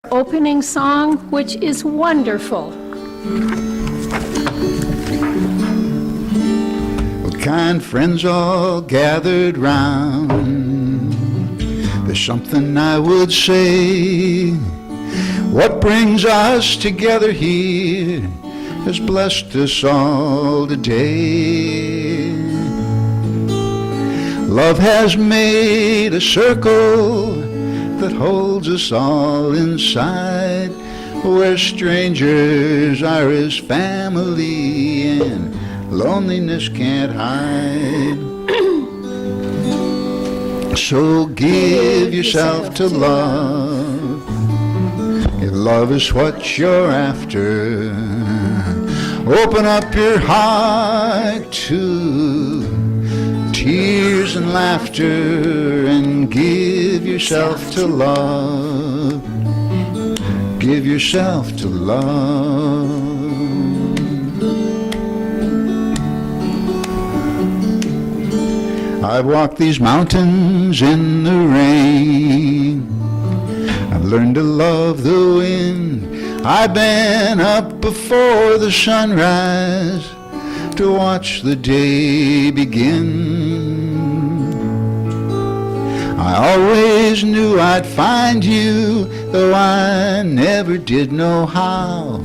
Opening song, which is wonderful. Well, kind friends all gathered round, there's something I would say. What brings us together here has blessed us all today. Love has made a circle that holds us all inside, where strangers are as family and loneliness can't hide. So give yourself to love, if love is what you're after. Open up your heart to tears and laughter, and give yourself to love. Give yourself to love. I've walked these mountains in the rain, I've learned to love the wind. I've been up before the sunrise to watch the day begin. I always knew I'd find you, though I never did know how.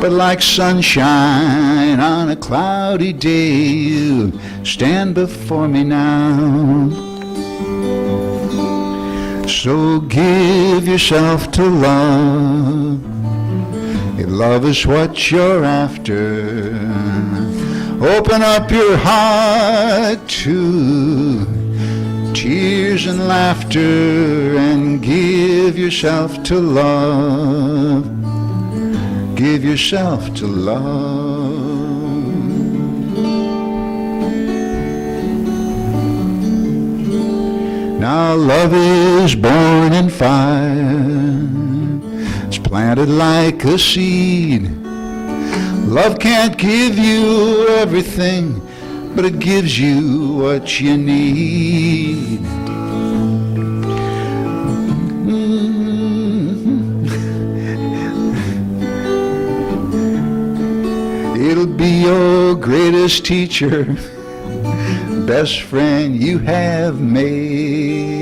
But like sunshine on a cloudy day, you stand before me now. So give yourself to love, if love is what you're after. Open up your heart to tears and laughter, and give yourself to love. Give yourself to love. Now love is born in fire, it's planted like a seed. Love can't give you everything, but it gives you what you need. It'll be your greatest teacher, best friend you have made.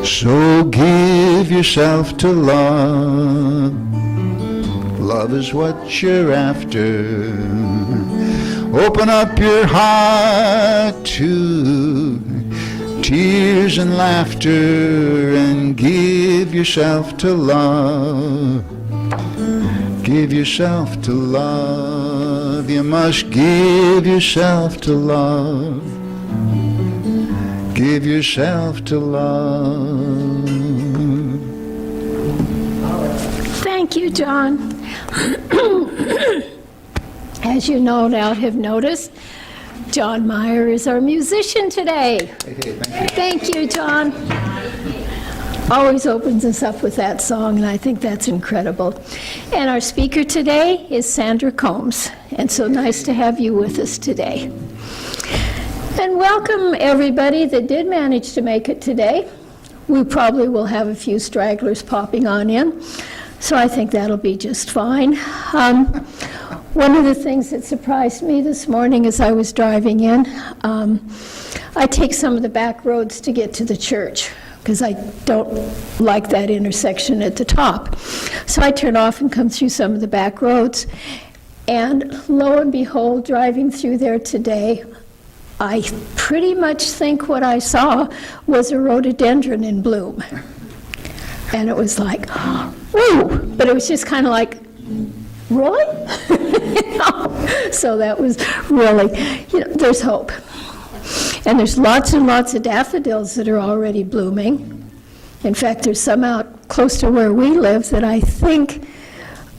So give yourself to love, love is what you're after. Open up your heart to tears and laughter, and give yourself to love. Give yourself to love. You must give yourself to love. Give yourself to love. Thank you, John. As you no doubt have noticed, John Meyer is our musician today. Hey, Thank you, John. Always opens us up with that song, and I think that's incredible. And our speaker today is Sandra Combs, and so nice to have you with us today. And welcome everybody that did manage to make it today. We probably will have a few stragglers popping on in, so I think that'll be just fine. One of the things that surprised me this morning as I was driving in, I take some of the back roads to get to the church, because I don't like that intersection at the top. So I turn off and come through some of the back roads, and lo and behold, driving through there today, I pretty much think what I saw was a rhododendron in bloom. And it was like, woo! But it was just kind of like, really? You know? So that was really, there's hope. And there's lots and lots of daffodils that are already blooming. In fact, there's some out close to where we live that I think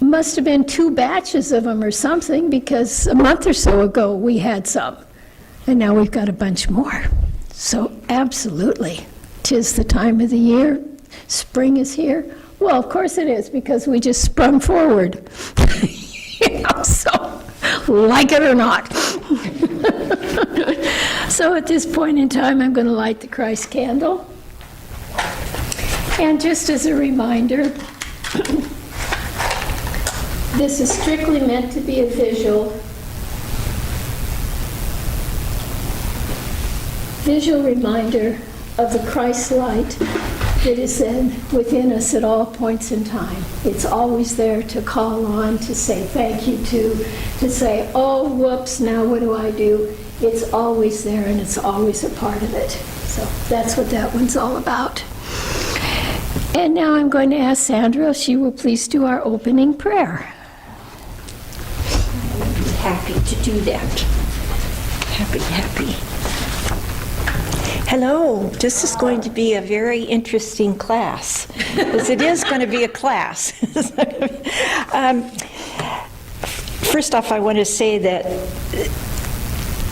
must have been 2 batches of them or something, because a month or so ago we had some. And now we've got a bunch more. So absolutely, 'tis the time of the year. Spring is here. Well, of course it is, because we just sprung forward. So, like it or not. So at this point in time, I'm going to light the Christ candle. And just as a reminder, this is strictly meant to be a visual reminder of the Christ light that is within us at all points in time. It's always there to call on, to say thank you to say, oh, whoops, now what do I do? It's always there, and it's always a part of it. So that's what that one's all about. And now I'm going to ask Sandra if she will please do our opening prayer. Happy to do that. Happy. Hello, this is going to be a very interesting class, because it is going to be a class. First off, I want to say that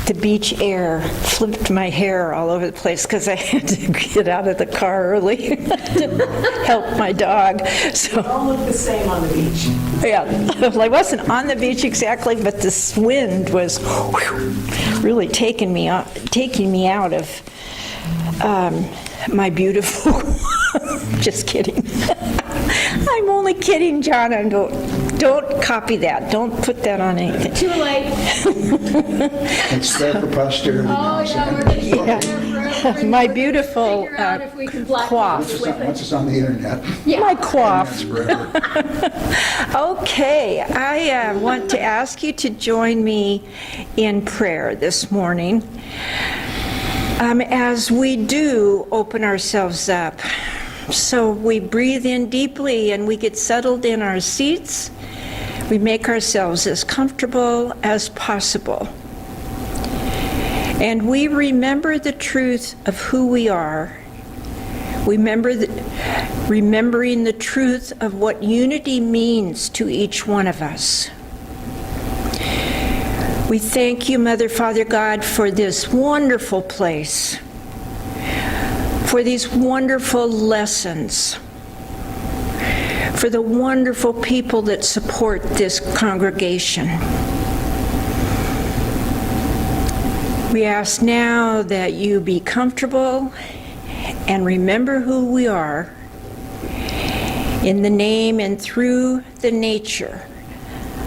the beach air flipped my hair all over the place because I had to get out of the car early to help my dog. So all look the same on the beach. yeah, well, I wasn't on the beach exactly, but this wind was really taking me out of my beautiful. Just kidding. I'm only kidding, John. Don't copy that. Don't put that on anything. Too late. It's there for posterity. Oh, yeah, we're going to get there forever. My beautiful Figure out if we can black coif. box with Once it. it's on the internet, My coif. it's forever. Okay, I want to ask you to join me in prayer this morning as we do open ourselves up. So we breathe in deeply and we get settled in our seats. We make ourselves as comfortable as possible. And we remember the truth of who we are. Remembering the truth of what unity means to each one of us. We thank you, Mother, Father, God, for this wonderful place, for these wonderful lessons, for the wonderful people that support this congregation. We ask now that you be comfortable and remember who we are in the name and through the nature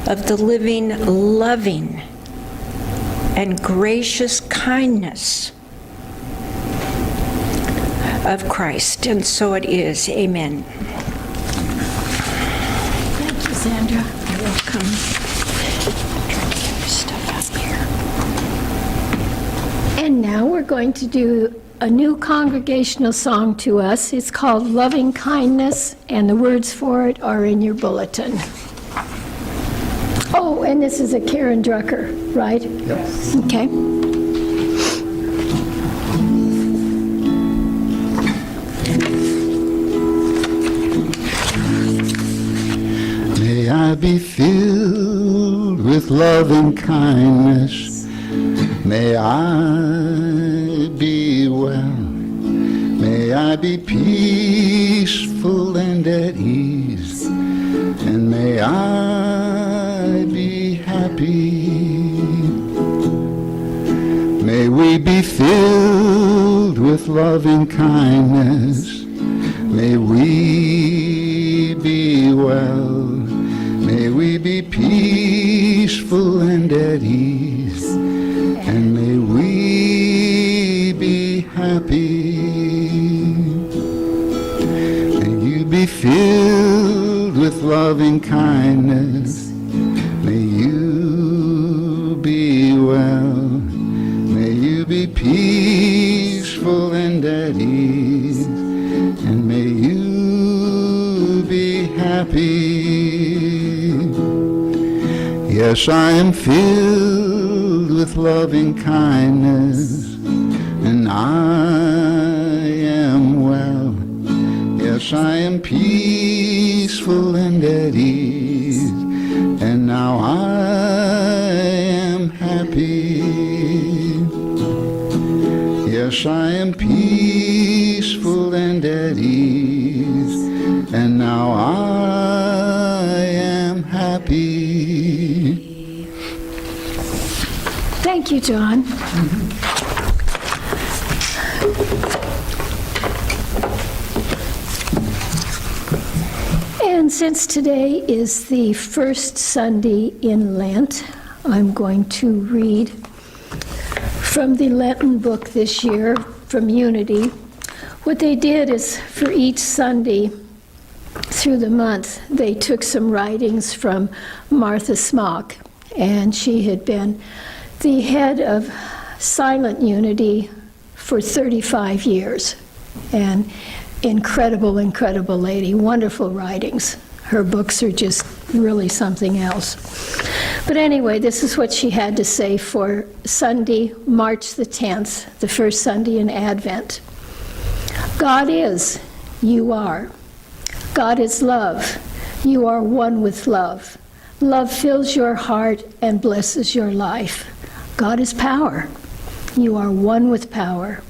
of the living, loving, and gracious kindness of Christ. And so it is. Amen. Thank you, Sandra. You're welcome. Get your stuff out here. And now we're going to do a new congregational song to us. It's called Loving Kindness, and the words for it are in your bulletin. Oh, and this is a Karen Drucker, right? Yes. Okay. May I be filled with love and kindness. May I be well. May I be peaceful and at ease. And may I be happy. May we be filled with love and kindness. May we be well. May we be peaceful and at ease. And may we be happy. May you be filled with loving kindness. May you be well. May you be peaceful and at ease. And may you be happy. Yes, I am filled with loving kindness, and I am well. Yes, I am peaceful and at ease, and now I am happy. Yes, I am peaceful and at ease, and now I am happy. Thank you, John. And since today is the first Sunday in Lent, I'm going to read from the Lenten book this year, from Unity. What they did is for each Sunday through the month, they took some writings from Martha Smock, and she had been the head of Silent Unity for 35 years. And incredible, incredible lady, wonderful writings. Her books are just really something else. But anyway, this is what she had to say for Sunday, March the 10th, the first Sunday in Advent. God is, you are. God is love. You are one with love. Love fills your heart and blesses your life. God is power. You are one with power.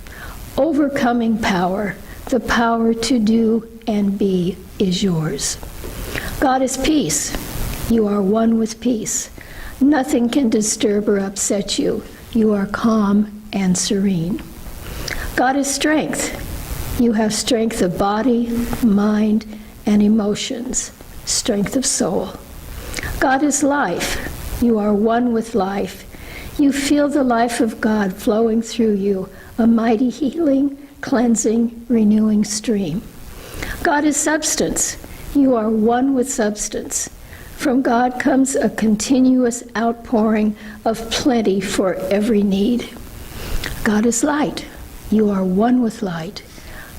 Overcoming power. The power to do and be is yours. God is peace. You are one with peace. Nothing can disturb or upset you. You are calm and serene. God is strength. You have strength of body, mind, and emotions, strength of soul. God is life. You are one with life. You feel the life of God flowing through you, a mighty healing, cleansing, renewing stream. God is substance. You are one with substance. From God comes a continuous outpouring of plenty for every need. God is light. You are one with light.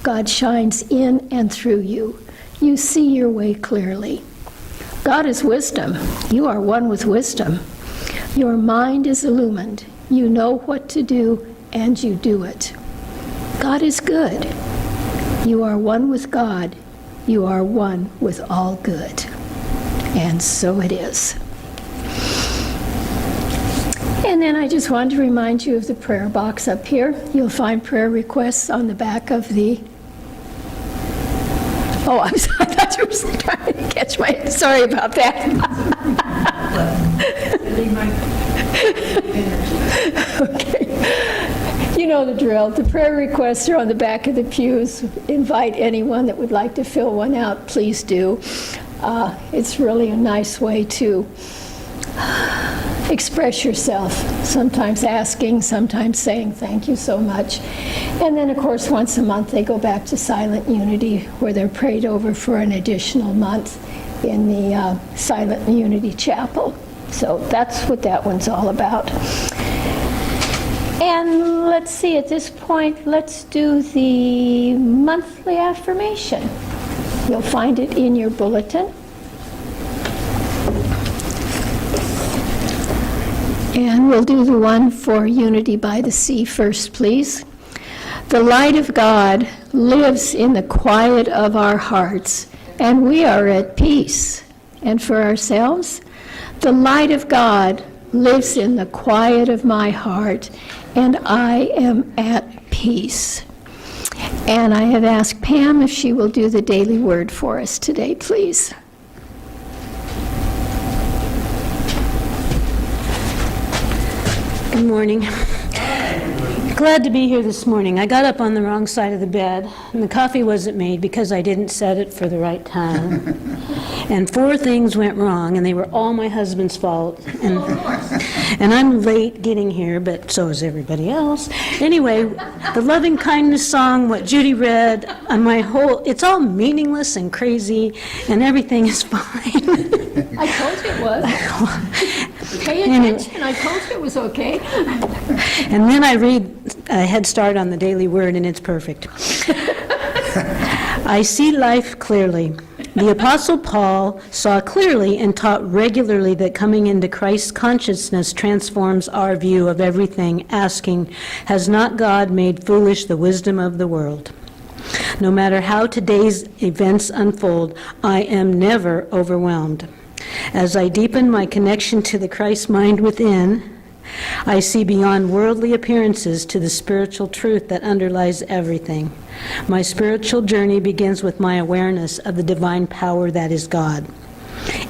God shines in and through you. You see your way clearly. God is wisdom. You are one with wisdom. Your mind is illumined. You know what to do and you do it. God is good. You are one with God. You are one with all good. And so it is. And then I just wanted to remind you of the prayer box up here. You'll find prayer requests on the back of the... Oh, I thought you were trying to catch my... Sorry about that. Okay. You know the drill. The prayer requests are on the back of the pews. Invite anyone that would like to fill one out, please do. It's really a nice way to express yourself, sometimes asking, sometimes saying thank you so much. And then, of course, once a month they go back to Silent Unity, where they're prayed over for an additional month in the Silent Unity Chapel. So that's what that one's all about. And let's see, at this point, let's do the monthly affirmation. You'll find it in your bulletin. And we'll do the one for Unity by the Sea first, please. The light of God lives in the quiet of our hearts, and we are at peace. And for ourselves, the light of God lives in the quiet of my heart, and I am at peace. And I have asked Pam if she will do the daily word for us today, please. Good morning. Glad to be here this morning. I got up on the wrong side of the bed, and the coffee wasn't made because I didn't set it for the right time. And 4 things went wrong, and they were all my husband's fault. And I'm late getting here, but so is everybody else. Anyway, the loving kindness song, what Judy read, it's all meaningless and crazy, and everything is fine. I told you it was. Pay attention. I told you it was okay. And then I read a head start on the daily word, and it's perfect. I see life clearly. The Apostle Paul saw clearly and taught regularly that coming into Christ's consciousness transforms our view of everything, asking, has not God made foolish the wisdom of the world? No matter how today's events unfold, I am never overwhelmed. As I deepen my connection to the Christ mind within, I see beyond worldly appearances to the spiritual truth that underlies everything. My spiritual journey begins with my awareness of the divine power that is God.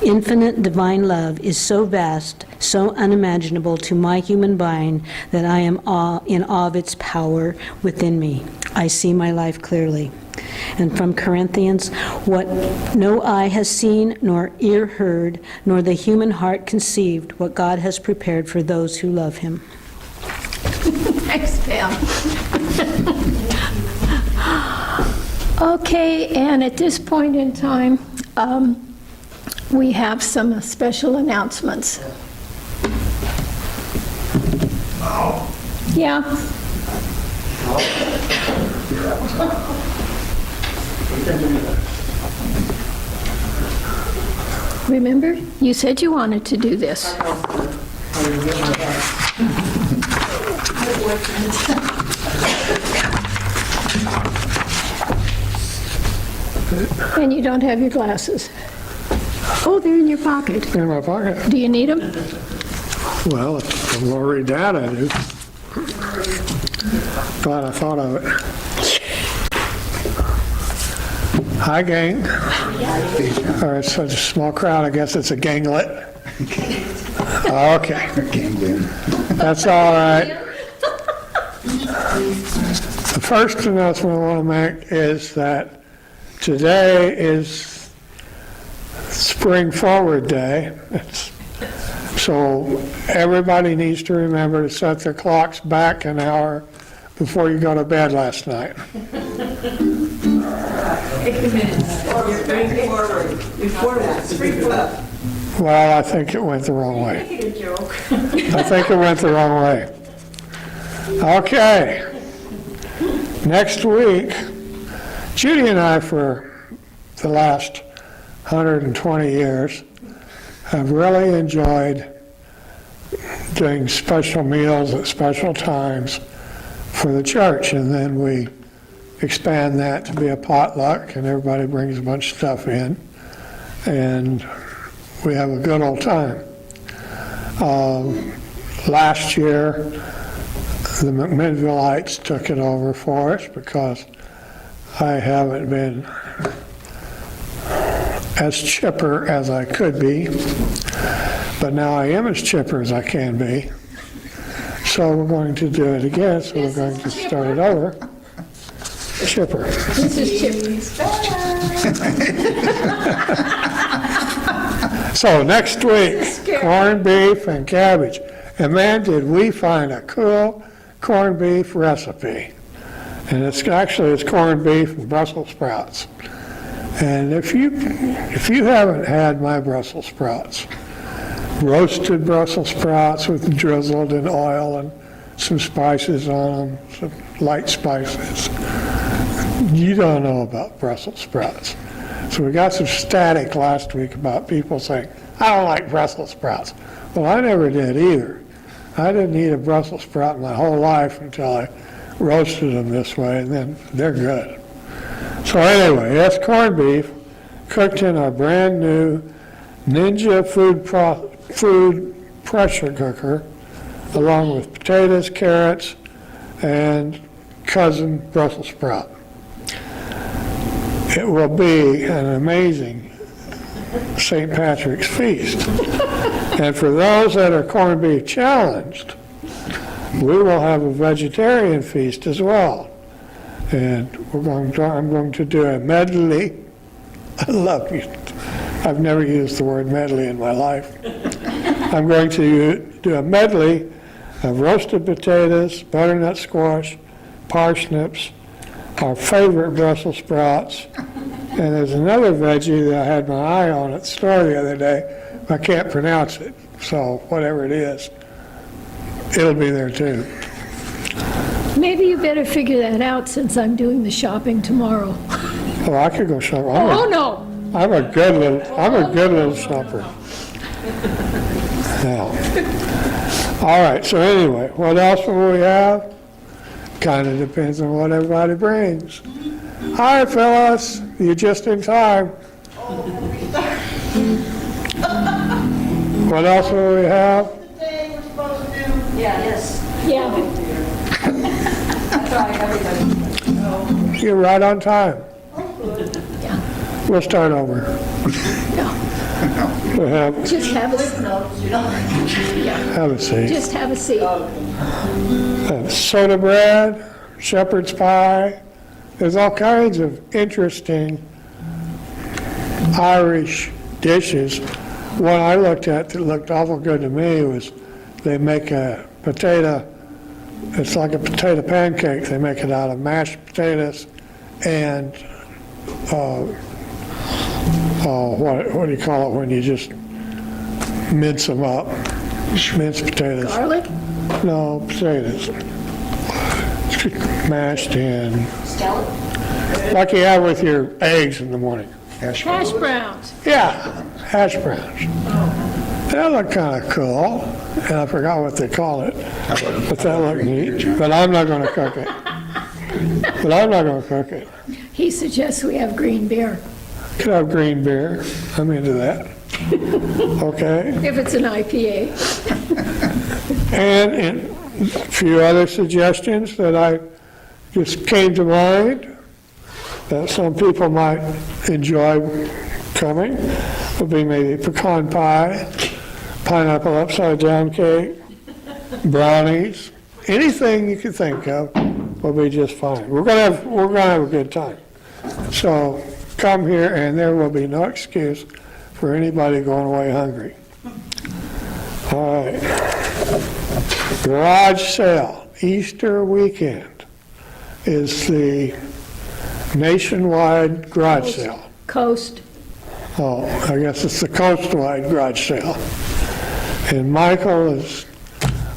Infinite divine love is so vast, so unimaginable to my human mind that I am in awe of its power within me. I see my life clearly. And from Corinthians, what no eye has seen, nor ear heard, nor the human heart conceived, what God has prepared for those who love him. Thanks, Pam. Okay, and at this point in time, we have some special announcements. Yeah. Remember, you said you wanted to do this. And you don't have your glasses. Oh, they're in your pocket. In my pocket. Do you need them? Well, if I'm going to read that, I do. Glad I thought of it. Hi, gang. All right, such a small crowd. I guess it's a ganglet. Okay. That's all right. The first announcement I want to make is that today is Spring Forward Day. So everybody needs to remember to set their clocks back an hour before you go to bed last night. Well, I think it went the wrong way. I think it went the wrong way. Okay. Next week, Judy and I, for the last 120 years, have really enjoyed doing special meals at special times for the church, and then we expand that to be a potluck, and everybody brings a bunch of stuff in, and we have a good old time. Last year, the McMinnvilleites took it over for us because I haven't been as chipper as I could be, but now I am as chipper as I can be. So we're going to do it again, so we're going to start it over. Chipper. This is Chippery's. So next week, corned beef and cabbage. And man, did we find a cool corned beef recipe. And it's corned beef and Brussels sprouts. And if you haven't had my Brussels sprouts, roasted Brussels sprouts with drizzled in oil and some spices on them, some light spices, you don't know about Brussels sprouts. So we got some static last week about people saying, I don't like Brussels sprouts. Well, I never did either. I didn't eat a Brussels sprout my whole life until I roasted them this way, and then they're good. So anyway, that's corned beef cooked in our brand new Ninja food pressure cooker, along with potatoes, carrots, and cousin Brussels sprout. It will be an amazing St. Patrick's feast. And for those that are corned beef challenged, we will have a vegetarian feast as well. And I'm going to do a medley. I love you. I've never used the word medley in my life. I'm going to do a medley of roasted potatoes, butternut squash, parsnips, our favorite Brussels sprouts, and there's another veggie that I had my eye on at the store the other day. I can't pronounce it, so whatever it is, it'll be there too. Maybe you better figure that out since I'm doing the shopping tomorrow. Well, I could go shopping. Oh, no. I'm a good little shopper. Now, all right, so anyway, what else will we have? Kind of depends on what everybody brings. Hi, Phyllis, you're just in time. What else will we have? Today we're supposed to do. Yeah. You're right on time. We'll start over. We'll have Just have a seat. Just have a seat. Soda bread, shepherd's pie, there's all kinds of interesting Irish dishes. One I looked at that looked awful good to me was they make a potato, it's like a potato pancake. They make it out of mashed potatoes and, what do you call it when you just mince them up? Minced potatoes. Garlic? No, potatoes. Mashed in, like you have with your eggs in the morning. Hash browns. Yeah, hash browns. That looked kind of cool, and I forgot what they call it, but that looked neat. But I'm not going to cook it. He suggests we have green beer, Could have green beer. I'm into that. Okay. if it's an IPA. And a few other suggestions that I just came to mind that some people might enjoy coming would be maybe pecan pie, pineapple upside down cake, brownies, anything you can think of will be just fine. We're gonna have a good time. So come here and there will be no excuse for anybody going away hungry. All right. Garage sale, Easter weekend is the nationwide garage sale. Coast. Oh, I guess it's the coastwide garage sale. And Michael is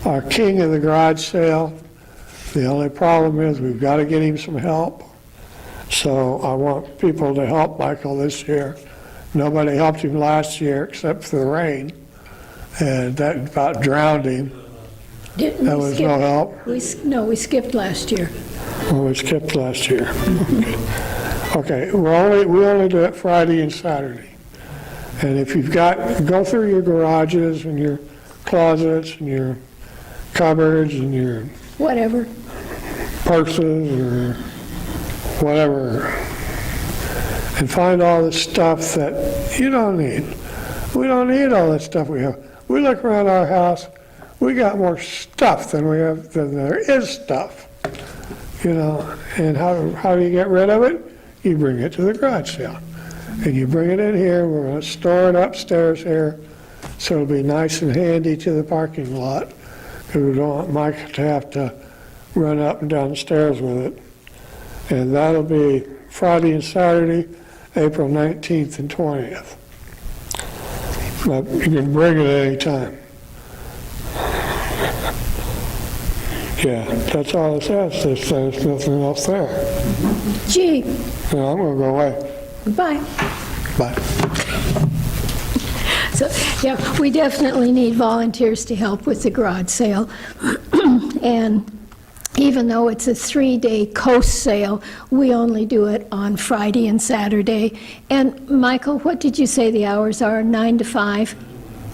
our king of the garage sale. The only problem is we've got to get him some help. So I want people to help Michael this year. Nobody helped him last year except for the rain, and that about drowned him. Didn't That we was skip? no help. We skipped last year. Well, we skipped last year. Okay, we only do it Friday and Saturday. And if you've go through your garages and your closets and your cupboards and your Whatever. purses or whatever, and find all the stuff that you don't need. We don't need all that stuff we have. We look around our house, we got more stuff than there is stuff. You know, and how do you get rid of it? You bring it to the garage sale. And you bring it in here, we're going to store it upstairs here, so it'll be nice and handy to the parking lot, because we don't want Mike to have to run up and down the stairs with it. And that'll be Friday and Saturday, April 19th and 20th. But you can bring it at any time. Yeah, that's all it says. There's nothing else there. Gee, No, I'm going to go away. bye. Bye. So, yeah, we definitely need volunteers to help with the garage sale. And even though it's a 3-day coast sale, we only do it on Friday and Saturday. And Michael, what did you say the hours are, 9 to 5?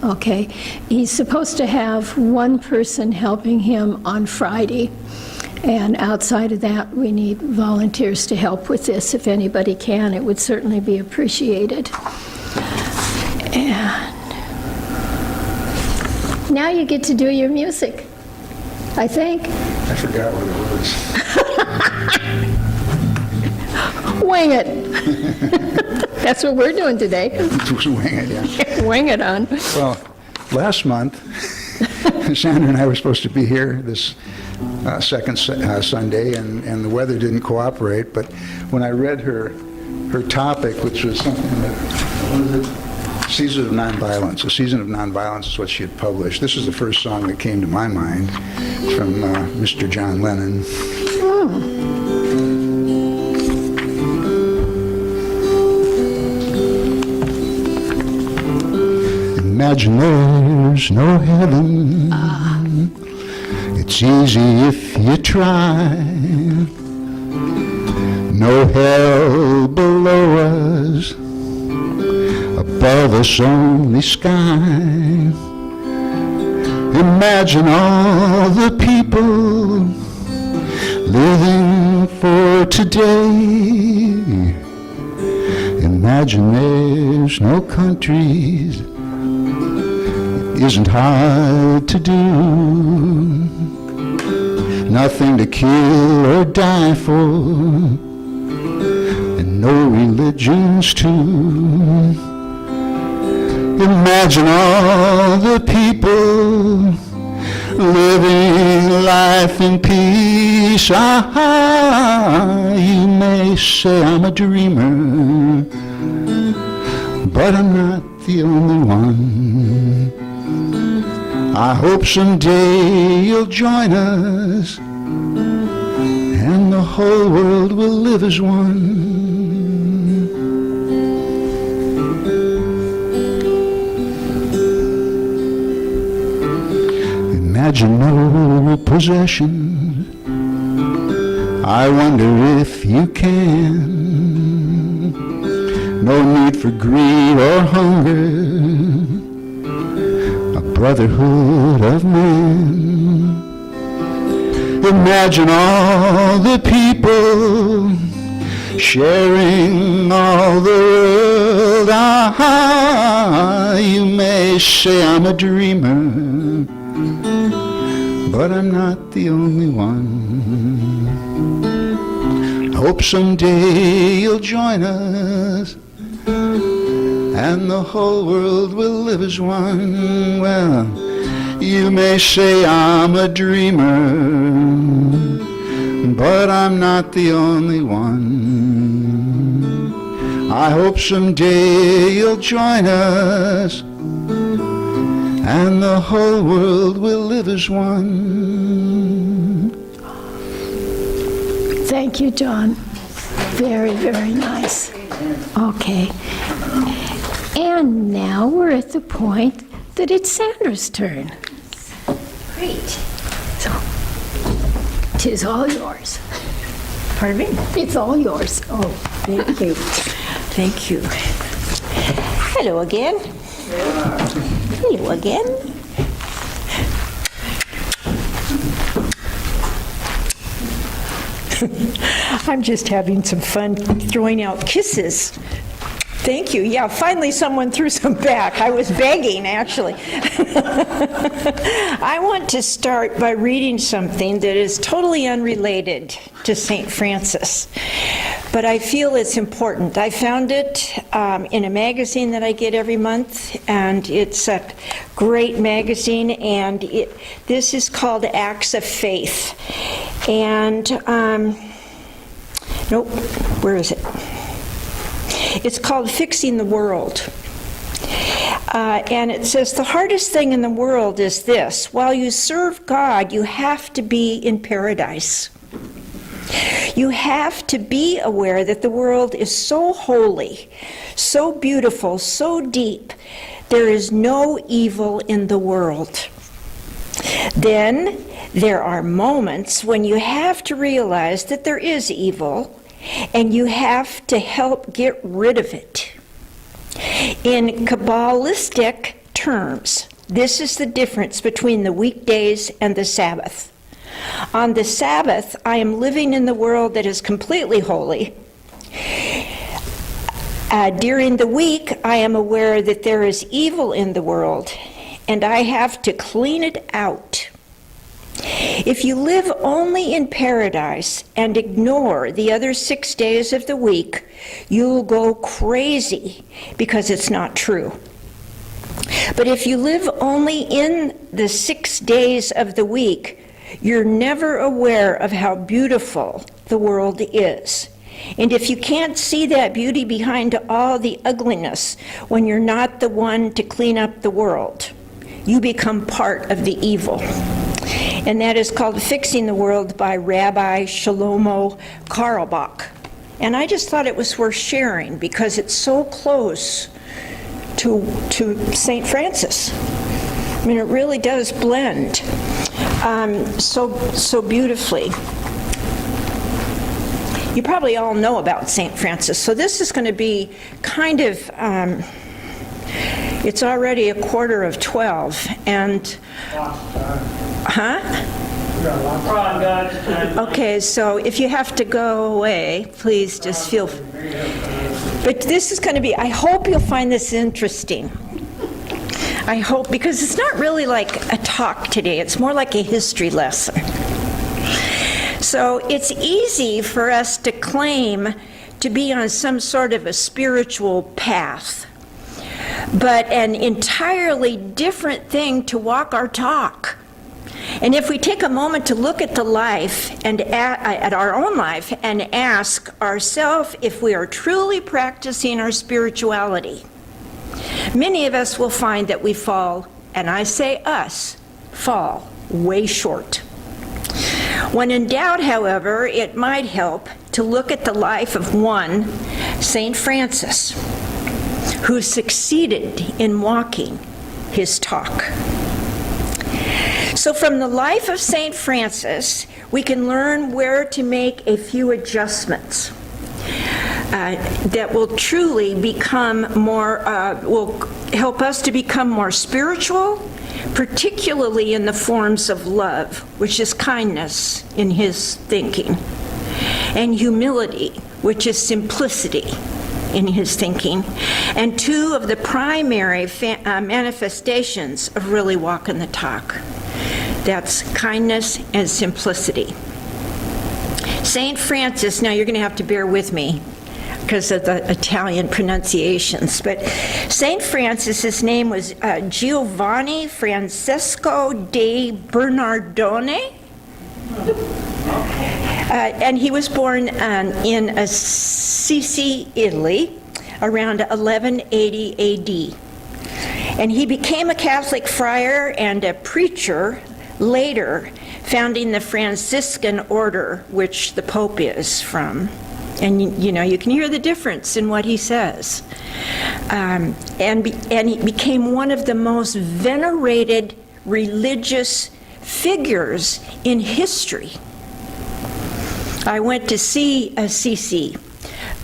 Okay. He's supposed to have one person helping him on Friday. And outside of that, we need volunteers to help with this. If anybody can, it would certainly be appreciated. And now you get to do your music, I think. I forgot what it was. Wing it. That's what we're doing today. It was wing it, yeah. Wing it on. Well, last month, Sandra and I were supposed to be here this second Sunday, and the weather didn't cooperate. But when I read her topic, which was something that, what is it? Season of Nonviolence. A Season of Nonviolence is what she had published. This is the first song that came to my mind from Mr. John Lennon. Imagine there's no heaven. It's easy if you try. No hell below us, above us only sky. Imagine all the people living for today. Imagine there's no countries. It isn't hard to do. Nothing to kill or die for. no religions too. Imagine all the people living life in peace. You may say I'm a dreamer, but I'm not the only one. I hope someday you'll join us, and the whole world will live as one. Imagine no possessions. I wonder if you can. No need for greed or hunger. A brotherhood of men. Imagine all the people sharing all the world. You may say I'm a dreamer, but I'm not the only one. Hope someday you'll join us, and the whole world will live as one. Well, you may say I'm a dreamer, but I'm not the only one. I hope someday you'll join us, and the whole world will live as one. Thank you, John. Very, very nice. Okay. And now we're at the point that it's Sandra's turn. Great. So, 'tis all yours. Pardon me? It's all yours. Oh, thank you. Thank you. Hello again. Hello again. I'm just having some fun throwing out kisses. Thank you. Yeah, finally someone threw some back. I was begging, actually. I want to start by reading something that is totally unrelated to St. Francis, but I feel it's important. I found it in a magazine that I get every month, and it's a great magazine, and this is called Acts of Faith. And, nope, where is it? It's called Fixing the World. And it says, the hardest thing in the world is this: while you serve God, you have to be in paradise. You have to be aware that the world is so holy, so beautiful, so deep. There is no evil in the world. Then there are moments when you have to realize that there is evil, and you have to help get rid of it. In Kabbalistic terms, this is the difference between the weekdays and the Sabbath. On the Sabbath, I am living in the world that is completely holy. During the week, I am aware that there is evil in the world, and I have to clean it out. If you live only in paradise and ignore the other 6 days of the week, you'll go crazy because it's not true. But if you live only in the 6 days of the week, you're never aware of how beautiful the world is. And if you can't see that beauty behind all the ugliness when you're not the one to clean up the world, you become part of the evil. And that is called Fixing the World by Rabbi Shlomo Carlebach. And I just thought it was worth sharing because it's so close to St. Francis. I mean, it really does blend so beautifully. You probably all know about St. Francis, so this is going to be kind of, it's already 11:45, and, Okay, so if you have to go away, please just feel, but this is going to be, I hope you'll find this interesting. I hope, because it's not really like a talk today, it's more like a history lesson. So it's easy for us to claim to be on some sort of a spiritual path, but an entirely different thing to walk our talk. And if we take a moment to look at the life and at our own life and ask ourselves if we are truly practicing our spirituality, many of us will find that we fall, and I say us, fall way short. When in doubt, however, it might help to look at the life of one, St. Francis, who succeeded in walking his talk. So from the life of St. Francis, we can learn where to make a few adjustments that will truly become more, will help us to become more spiritual, particularly in the forms of love, which is kindness in his thinking, and humility, which is simplicity in his thinking, and two of the primary manifestations of really walking the talk. That's kindness and simplicity. St. Francis, now you're going to have to bear with me because of the Italian pronunciations, but St. Francis, his name was Giovanni Francesco de Bernardone, and he was born in Assisi, Italy, around 1180 AD. And he became a Catholic friar and a preacher later, founding the Franciscan order, which the Pope is from. And you know, you can hear the difference in what he says. And he became one of the most venerated religious figures in history. I went to see Assisi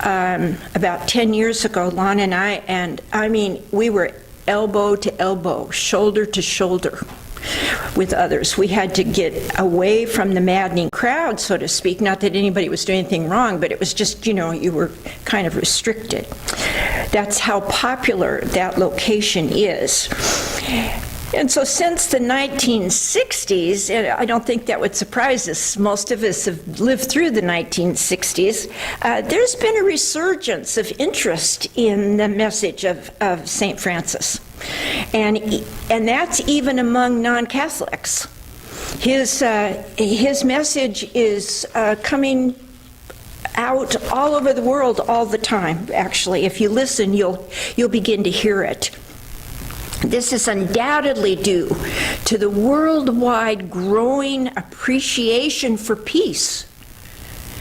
about 10 years ago, Lon and I mean, we were elbow to elbow, shoulder to shoulder with others. We had to get away from the maddening crowd, so to speak. Not that anybody was doing anything wrong, but it was just, you know, you were kind of restricted. That's how popular that location is. And so since the 1960s, and I don't think that would surprise us, most of us have lived through the 1960s, there's been a resurgence of interest in the message of St. Francis. And that's even among non-Catholics. His message is coming out all over the world all the time, actually. If you listen, you'll begin to hear it. This is undoubtedly due to the worldwide growing appreciation for peace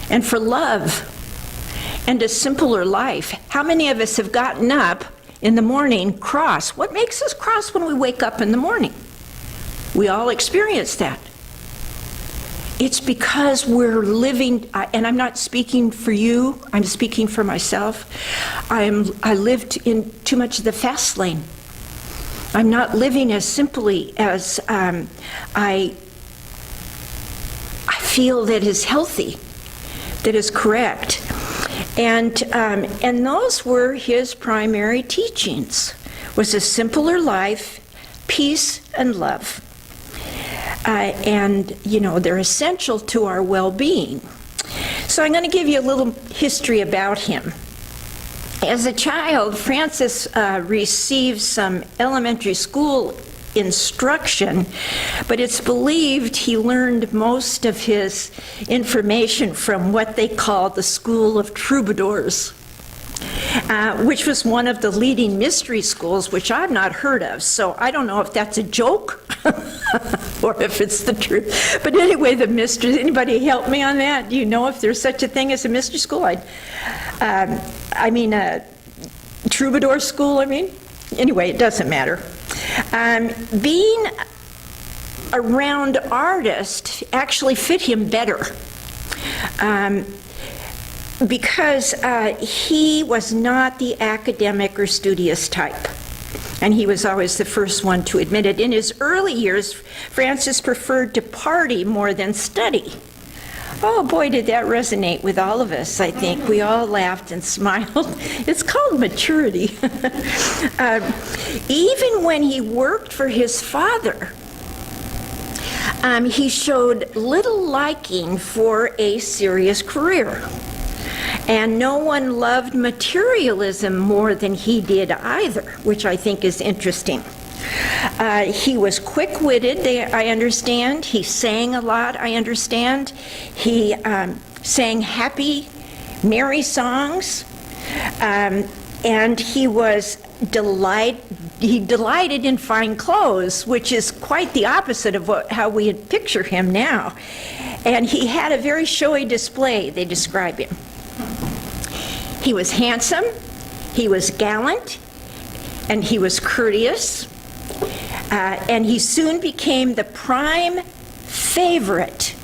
and for love and a simpler life. How many of us have gotten up in the morning cross? What makes us cross when we wake up in the morning? We all experience that. It's because we're living, and I'm not speaking for you, I'm speaking for myself. I lived in too much of the fast lane. I'm not living as simply as I feel that is healthy, that is correct. And those were his primary teachings, was a simpler life, peace and love. And, you know, they're essential to our well-being. So I'm going to give you a little history about him. As a child, Francis received some elementary school instruction, but it's believed he learned most of his information from what they call the School of Troubadours, which was one of the leading mystery schools, which I've not heard of, so I don't know if that's a joke or if it's the truth. But anyway, the mysteries, anybody help me on that? Do you know if there's such a thing as a mystery school? Troubadour school, Anyway, it doesn't matter. Being around artists actually fit him better because he was not the academic or studious type. And he was always the first one to admit it. In his early years, Francis preferred to party more than study. Oh boy, did that resonate with all of us, I think. We all laughed and smiled. It's called maturity. Even when he worked for his father, he showed little liking for a serious career. And no one loved materialism more than he did either, which I think is interesting. He was quick-witted, I understand. He sang a lot, I understand. He sang happy, merry songs. And he delighted in fine clothes, which is quite the opposite of how we picture him now. And he had a very showy display, they describe him. He was handsome, he was gallant, and he was courteous. And he soon became the prime favorite.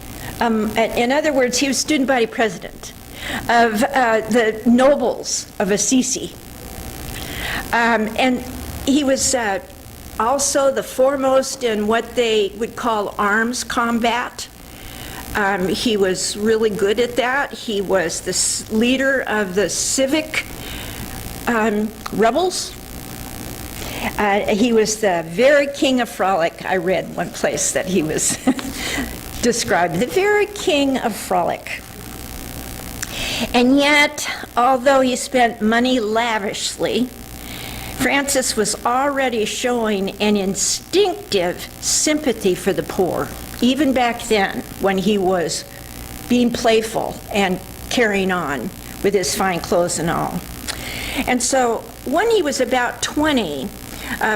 In other words, he was student body president of the nobles of Assisi. And he was also the foremost in what they would call arms combat. He was really good at that. He was the leader of the civic rebels. He was the very king of frolic. I read one place that he was described, the very king of frolic. And yet, although he spent money lavishly, Francis was already showing an instinctive sympathy for the poor, even back then when he was being playful and carrying on with his fine clothes and all. And so when he was about 20,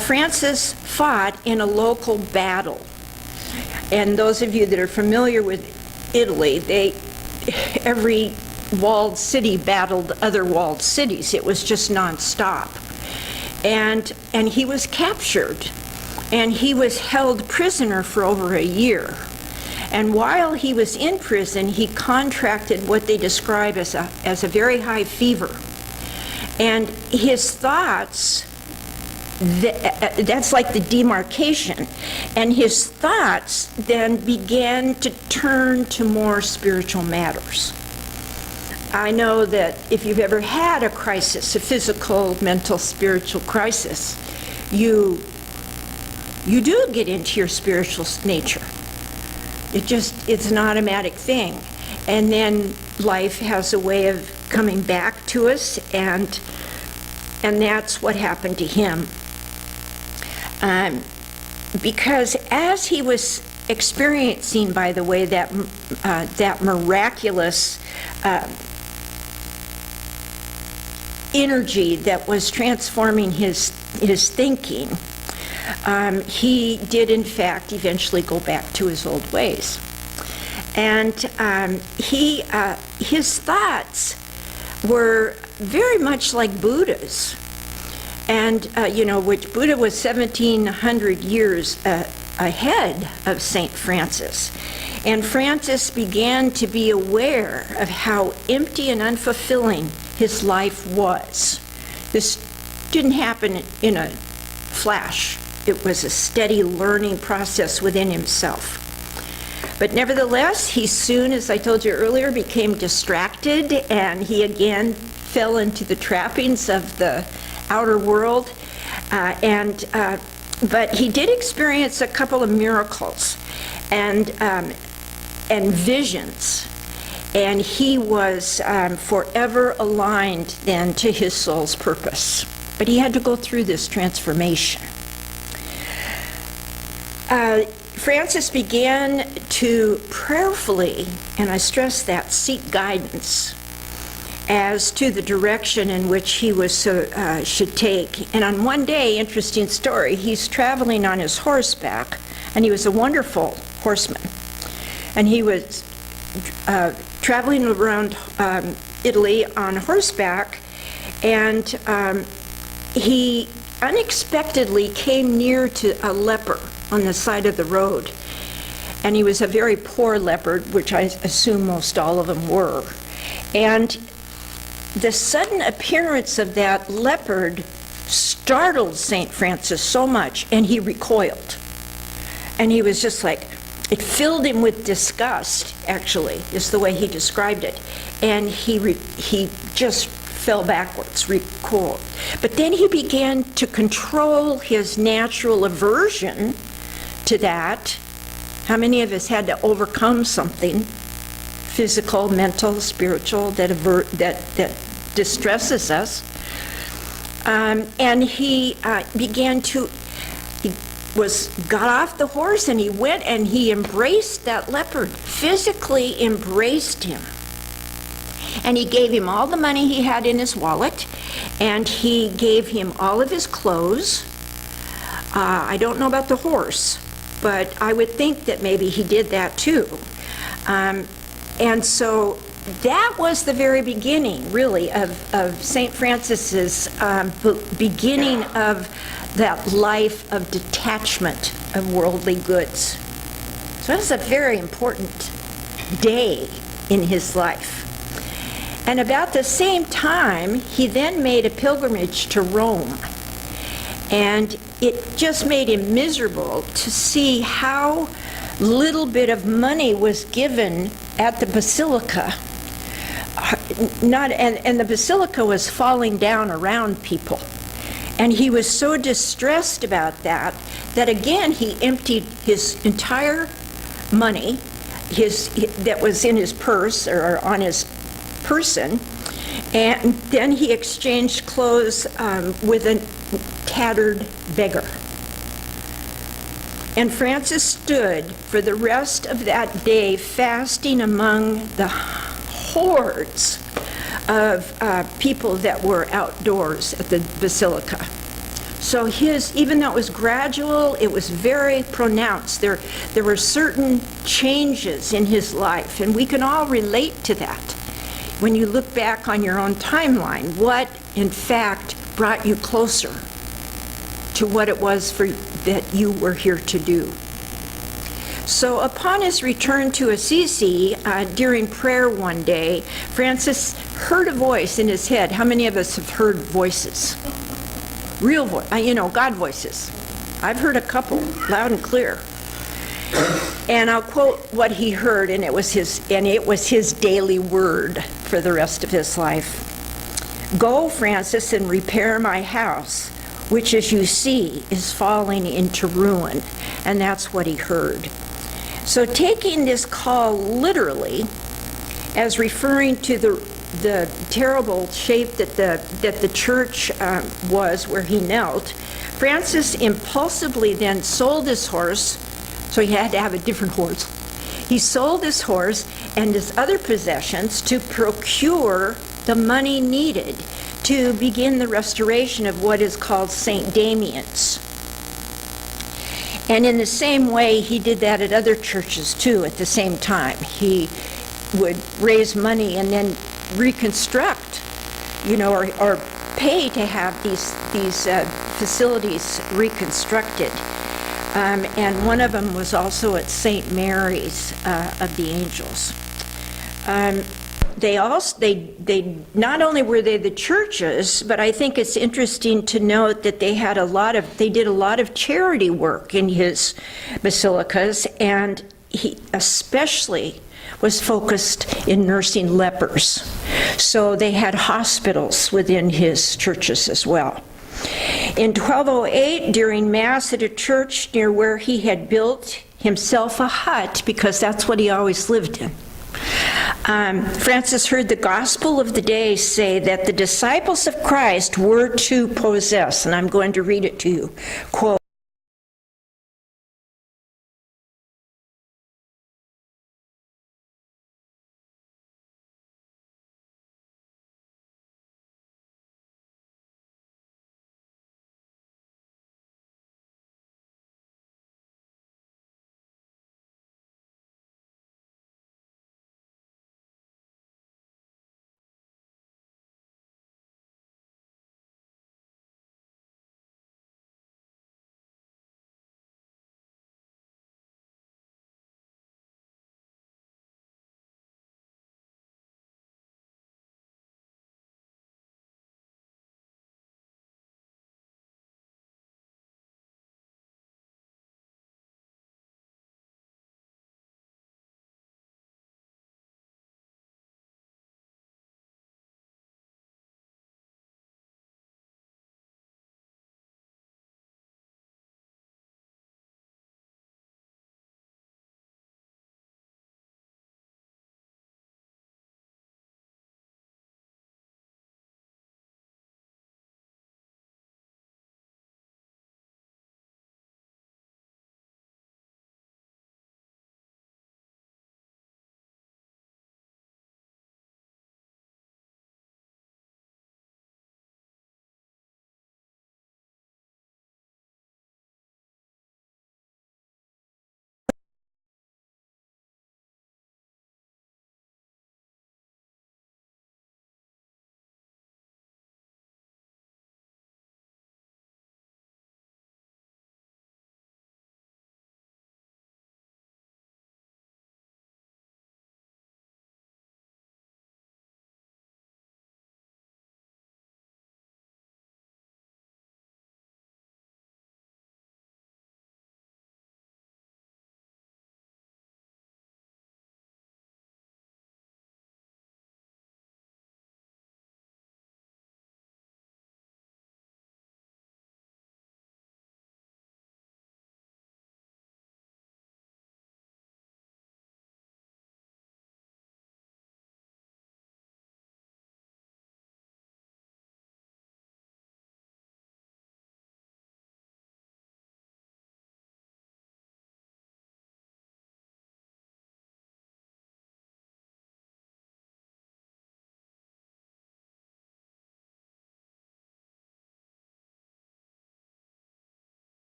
Francis fought in a local battle. And those of you that are familiar with Italy, every walled city battled other walled cities. It was just nonstop. And he was captured, and he was held prisoner for over a year. And while he was in prison, he contracted what they describe as a very high fever. And his thoughts, that's like the demarcation, and his thoughts then began to turn to more spiritual matters. I know that if you've ever had a crisis, a physical, mental, spiritual crisis, you do get into your spiritual nature. It's an automatic thing. And then life has a way of coming back to us, and that's what happened to him. Because as he was experiencing, by the way, that miraculous energy that was transforming his thinking, he did in fact eventually go back to his old ways. And his thoughts were very much like Buddha's. And, which Buddha was 1,700 years ahead of St. Francis. And Francis began to be aware of how empty and unfulfilling his life was. This didn't happen in a flash. It was a steady learning process within himself. But nevertheless, he soon, as I told you earlier, became distracted, and he again fell into the trappings of the outer world. But he did experience a couple of miracles and visions. And he was forever aligned then to his soul's purpose. But he had to go through this transformation. Francis began to prayerfully, and I stress that, seek guidance as to the direction in which he should take. And on one day, interesting story, he's traveling on his horseback, and he was a wonderful horseman. And he was traveling around Italy on horseback, and he unexpectedly came near to a leper on the side of the road. And he was a very poor leopard, which I assume most all of them were. And the sudden appearance of that leopard startled St. Francis so much, and he recoiled. And he was just like, it filled him with disgust, actually, is the way he described it. And he just fell backwards, recoiled. But then he began to control his natural aversion to that. How many of us had to overcome something physical, mental, spiritual, that distresses us. And he got off the horse and he went and he embraced that leopard, physically embraced him. And he gave him all the money he had in his wallet, and he gave him all of his clothes. I don't know about the horse, but I would think that maybe he did that too. And so that was the very beginning, really, of St. Francis's beginning of that life of detachment of worldly goods. So that was a very important day in his life. And about the same time, he then made a pilgrimage to Rome. And it just made him miserable to see how little bit of money was given at the basilica. And the basilica was falling down around people. And he was so distressed about that, that again, he emptied his entire money that was in his purse or on his person, and then he exchanged clothes with a tattered beggar. And Francis stood for the rest of that day fasting among the hordes of people that were outdoors at the basilica. So even though it was gradual, it was very pronounced. There were certain changes in his life, and we can all relate to that. When you look back on your own timeline, what in fact brought you closer to what it was that you were here to do. So upon his return to Assisi, during prayer one day, Francis heard a voice in his head. How many of us have heard voices? Real voice, God voices. I've heard a couple, loud and clear. And I'll quote what he heard, and it was his daily word for the rest of his life. "Go, Francis, and repair my house, which, as you see, is falling into ruin." And that's what he heard. So taking this call literally, as referring to the terrible shape that the church was where he knelt, Francis impulsively then sold his horse, so he had to have a different horse. He sold his horse and his other possessions to procure the money needed to begin the restoration of what is called St. Damian's. And in the same way, he did that at other churches too at the same time. He would raise money and then reconstruct, or pay to have these facilities reconstructed. And one of them was also at St. Mary's of the Angels. They not only were they the churches, but I think it's interesting to note that they did a lot of charity work in his basilicas, and he especially was focused in nursing lepers. So they had hospitals within his churches as well. In 1208, during Mass at a church near where he had built himself a hut, because that's what he always lived in, Francis heard the gospel of the day say that the disciples of Christ were to possess, and I'm going to read it to you, quote,